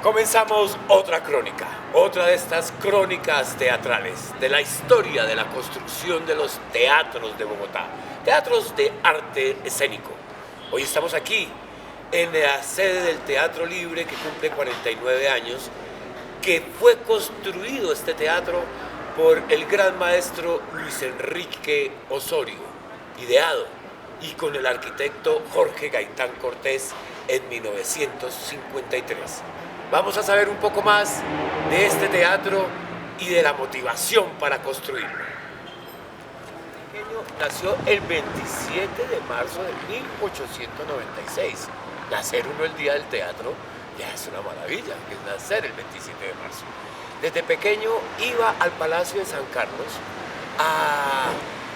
Comenzamos otra crónica, otra de estas crónicas teatrales de la historia de la construcción de los teatros de Bogotá, teatros de arte escénico. Hoy estamos aquí en la sede del Teatro Libre que cumple 49 años, que fue construido este teatro por el gran maestro Luis Enrique Osorio, ideado y con el arquitecto Jorge Gaitán Cortés en 1953. Vamos a saber un poco más de este teatro y de la motivación para construirlo. El pequeño nació el 27 de marzo de 1896. Nacer uno el día del teatro ya es una maravilla, que es nacer el 27 de marzo. Desde pequeño iba al Palacio de San Carlos a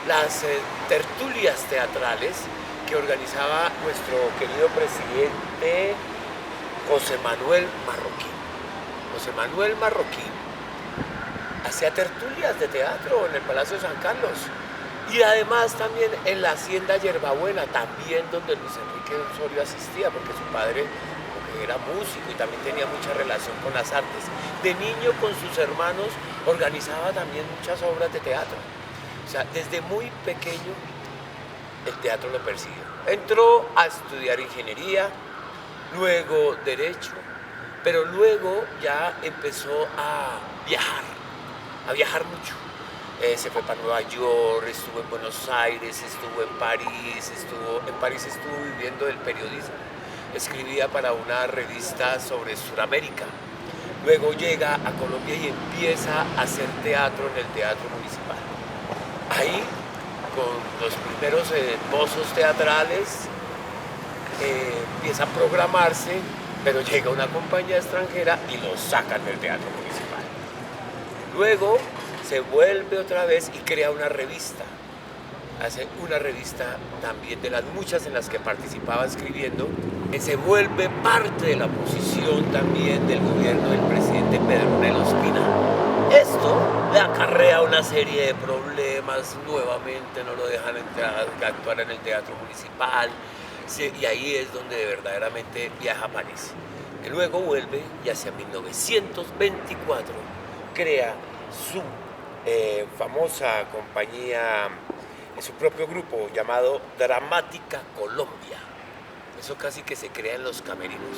las tertulias teatrales que organizaba nuestro querido presidente José Manuel Marroquín. José Manuel Marroquín hacía tertulias de teatro en el Palacio de San Carlos y además también en la Hacienda Yerbabuena, también donde Luis Enrique Osorio asistía, porque su padre era músico y también tenía mucha relación con las artes. De niño con sus hermanos organizaba también muchas obras de teatro. O sea, desde muy pequeño el teatro lo persiguió. Entró a estudiar ingeniería, luego derecho, pero luego ya empezó a viajar mucho. Se fue para Nueva York, estuvo en Buenos Aires, estuvo en París, estuvo viviendo del periodismo. Escribía para una revista sobre Sudamérica. Luego llega a Colombia y empieza a hacer teatro en el Teatro Municipal. Ahí, con los primeros esbozos teatrales, empieza a programarse, pero llega una compañía extranjera y lo sacan del Teatro Municipal. Luego se vuelve otra vez y crea una revista. Hace una revista también de las muchas en las que participaba escribiendo, que se vuelve parte de la oposición también del gobierno del presidente Pedro Ospina. Esto le acarrea una serie de problemas, nuevamente no lo dejan actuar en el Teatro Municipal, sí, y ahí es donde verdaderamente viaja a París. Y luego vuelve y hacia 1924 crea su famosa compañía, su propio grupo llamado Dramática Colombia. Eso casi que se crea en los camerinos.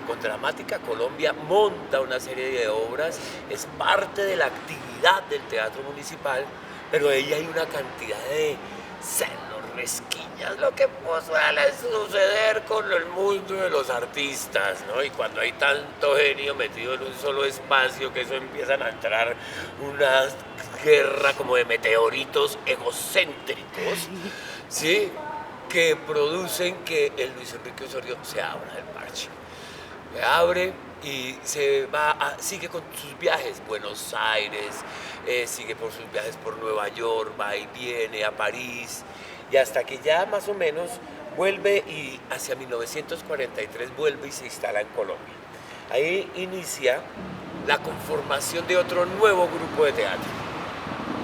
Con Dramática Colombia monta una serie de obras, es parte de la actividad del Teatro Municipal, pero ahí hay una cantidad de celos, resquiñas, lo que suele suceder con el mundo de los artistas, ¿no? Y cuando hay tanto genio metido en un solo espacio, que eso empiezan a entrar una guerra como de meteoritos egocéntricos, ¿sí? Que producen que el Luis Enrique Osorio se abra el parche. Se abre y sigue con sus viajes, Buenos Aires, sigue por sus viajes por Nueva York, va y viene a París, y hasta que ya más o menos vuelve y hacia 1943 vuelve y se instala en Colombia. Ahí inicia la conformación de otro nuevo grupo de teatro,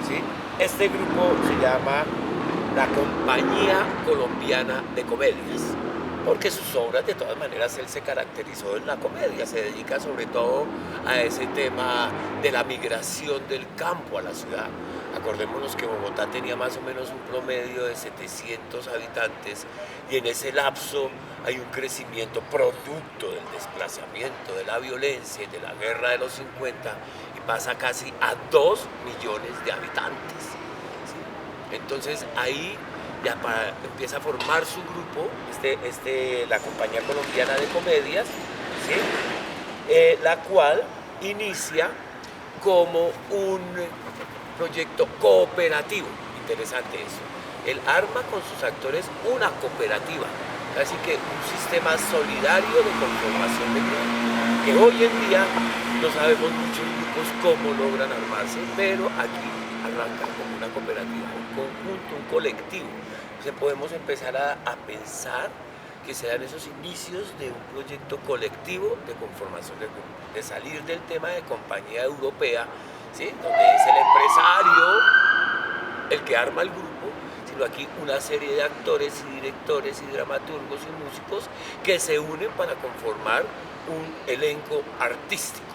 ¿sí? Este grupo se llama la Compañía Colombiana de Comedias, porque sus obras, de todas maneras, él se caracterizó en la comedia, se dedica sobre todo a ese tema de la migración del campo a la ciudad. Acordémonos que Bogotá tenía más o menos un promedio de 700 habitantes y en ese lapso hay un crecimiento producto del desplazamiento, de la violencia y de la guerra de los 50 y pasa casi a 2 millones de habitantes, ¿sí? Entonces ahí ya empieza a formar su grupo, la Compañía Colombiana de Comedias, ¿sí? La cual inicia como un proyecto cooperativo. Interesante eso. Él arma con sus actores una cooperativa, así que un sistema solidario de conformación de grupos, que hoy en día no sabemos muchos grupos cómo logran armarse, pero aquí arranca como una cooperativa, un conjunto, un colectivo. Entonces podemos empezar a pensar que se dan esos inicios de un proyecto colectivo de conformación de grupo, de salir del tema de compañía europea, ¿sí? Donde es el empresario el que arma el grupo, sino aquí una serie de actores y directores y dramaturgos y músicos que se unen para conformar un elenco artístico.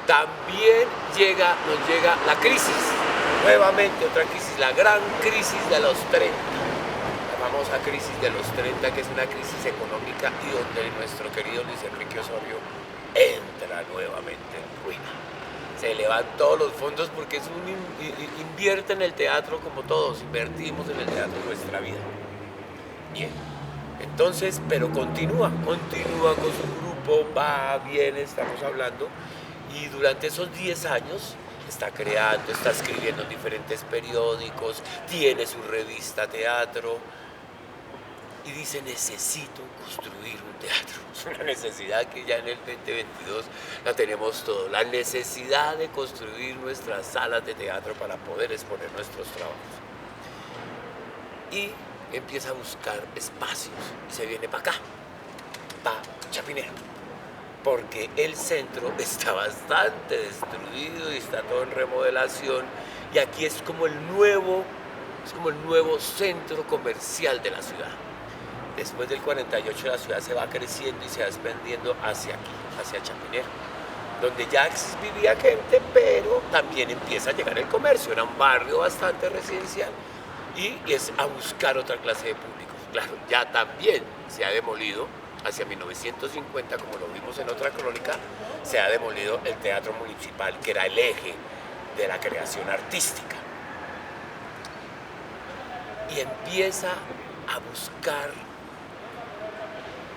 También nos llega la crisis, nuevamente otra crisis, la gran crisis de los 30, la famosa crisis de los 30, que es una crisis económica y donde nuestro querido Luis Enrique Osorio entra nuevamente en ruina. Se le van todos los fondos porque invierte en el teatro como todos, invertimos en el teatro en nuestra vida. Bien, entonces, pero continúa con su grupo, va, viene, estamos hablando, y durante esos 10 años está creando, está escribiendo en diferentes periódicos, tiene su revista teatro, y dice, necesito construir un teatro. Es una necesidad que ya en el 2022 la tenemos todo, la necesidad de construir nuestras salas de teatro para poder exponer nuestros trabajos. Y empieza a buscar espacios y se viene para acá, para Chapinero, porque el centro está bastante destruido y está todo en remodelación, y aquí es como el nuevo centro comercial de la ciudad. Después del 48 la ciudad se va creciendo y se va expandiendo hacia aquí, hacia Chapinero, donde ya vivía gente, pero también empieza a llegar el comercio. Era un barrio bastante residencial y es a buscar otra clase de públicos. Claro, ya también se ha demolido, hacia 1950, como lo vimos en otra crónica, se ha demolido el Teatro Municipal, que era el eje de la creación artística. Y empieza a buscar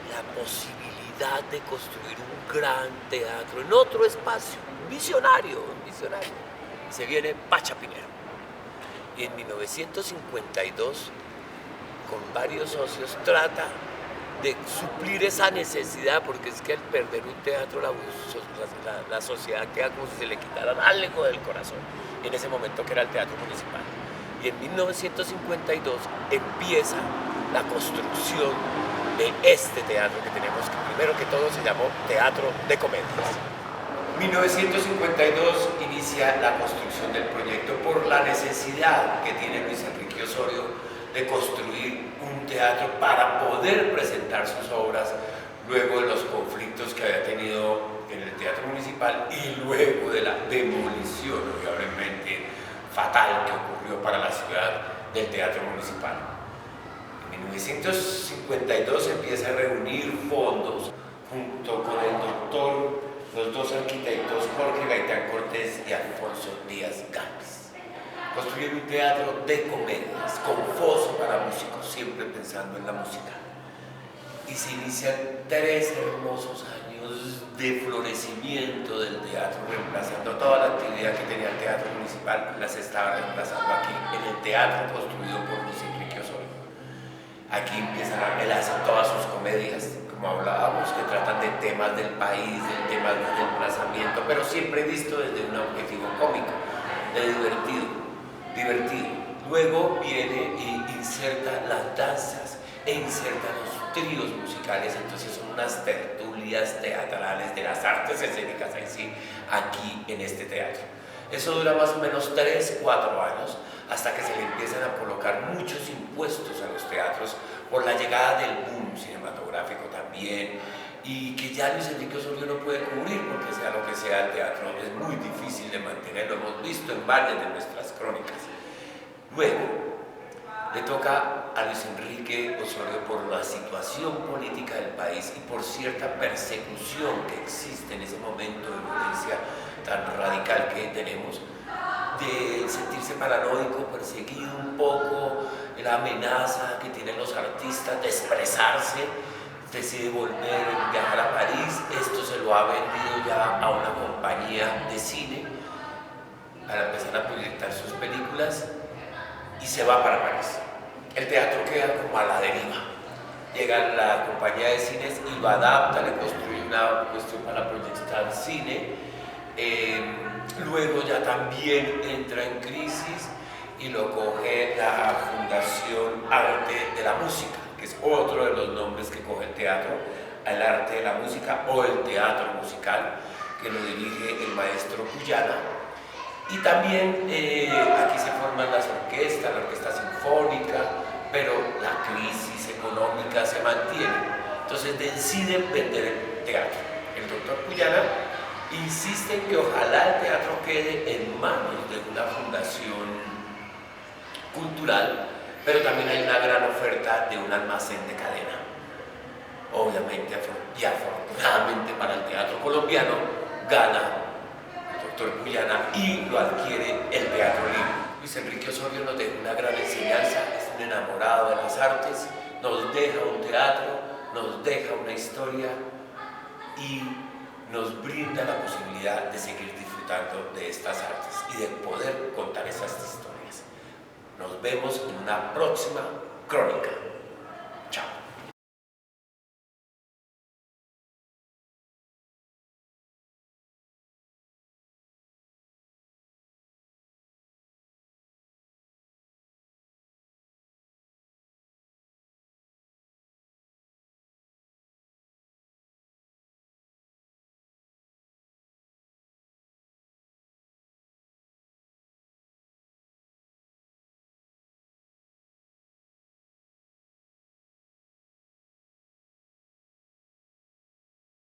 la posibilidad de construir un gran teatro en otro espacio, visionario. Se viene pa' Chapinero. Y en 1952, con varios socios, trata de suplir esa necesidad, porque es que al perder un teatro la sociedad queda como si se le quitara algo del corazón, en ese momento que era el Teatro Municipal. Y en 1952 empieza la construcción de este teatro que tenemos, que primero que todo se llamó Teatro de Comedias. 1952 inicia la construcción del proyecto por la necesidad que tiene Luis Enrique Osorio de construir un teatro para poder presentar sus obras luego de los conflictos que había tenido en el Teatro Municipal y luego de la demolición, obviamente fatal, que ocurrió para la ciudad del Teatro Municipal. En 1952 empieza a reunir fondos junto con los dos arquitectos Jorge Gaitán Cortés y Alfonso Díaz Galvez. Construir un teatro de comedias, con foso para músicos, siempre pensando en la música. Y se inician 3 hermosos años de florecimiento del teatro, reemplazando toda la actividad que tenía el Teatro Municipal, las estaba reemplazando aquí en el teatro construido por Luis Enrique Osorio. Aquí él hace todas sus comedias, como hablábamos, que tratan de temas del país, de temas del desplazamiento, pero siempre visto desde un objetivo cómico, de divertido. Luego viene e inserta las danzas e inserta los tríos musicales, entonces son unas tertulias teatrales de las artes escénicas en sí, aquí en este teatro. Eso dura más o menos 3-4 años, hasta que se le empiezan a colocar muchos impuestos a los teatros por la llegada del boom cinematográfico también, y que ya Luis Enrique Osorio no puede cubrir, porque sea lo que sea el teatro es muy difícil de mantener, lo hemos visto en varias de nuestras crónicas. Luego le toca a Luis Enrique Osorio, por la situación política del país y por cierta persecución que existe en ese momento de violencia tan radical que tenemos, de sentirse paranoico, perseguido un poco, la amenaza que tienen los artistas de expresarse, decide viajar a París. Esto se lo ha vendido ya a una compañía de cine para empezar a proyectar sus películas y se va para París. El teatro queda como a la deriva. Llega la compañía de cines y lo adapta, le construye una cuestión para proyectar cine. Luego ya también entra en crisis y lo coge la Fundación Arte de la Música, que es otro de los nombres que coge el teatro, el arte de la música o el teatro musical, que lo dirige el maestro Cuyana. Y también aquí se forman las orquestas, la orquesta sinfónica, pero la crisis económica se mantiene. Entonces deciden vender el teatro. El doctor Puyana insiste en que ojalá el teatro quede en manos de una fundación cultural, pero también hay una gran oferta de un almacén de cadena. Obviamente y afortunadamente para el teatro colombiano gana el doctor Puyana y lo adquiere el Teatro Libre. Luis Enrique Osorio nos deja una gran enseñanza, es un enamorado de las artes, nos deja un teatro, nos deja una historia y nos brinda la posibilidad de seguir disfrutando de estas artes y de poder contar esas historias. Nos vemos en una próxima crónica.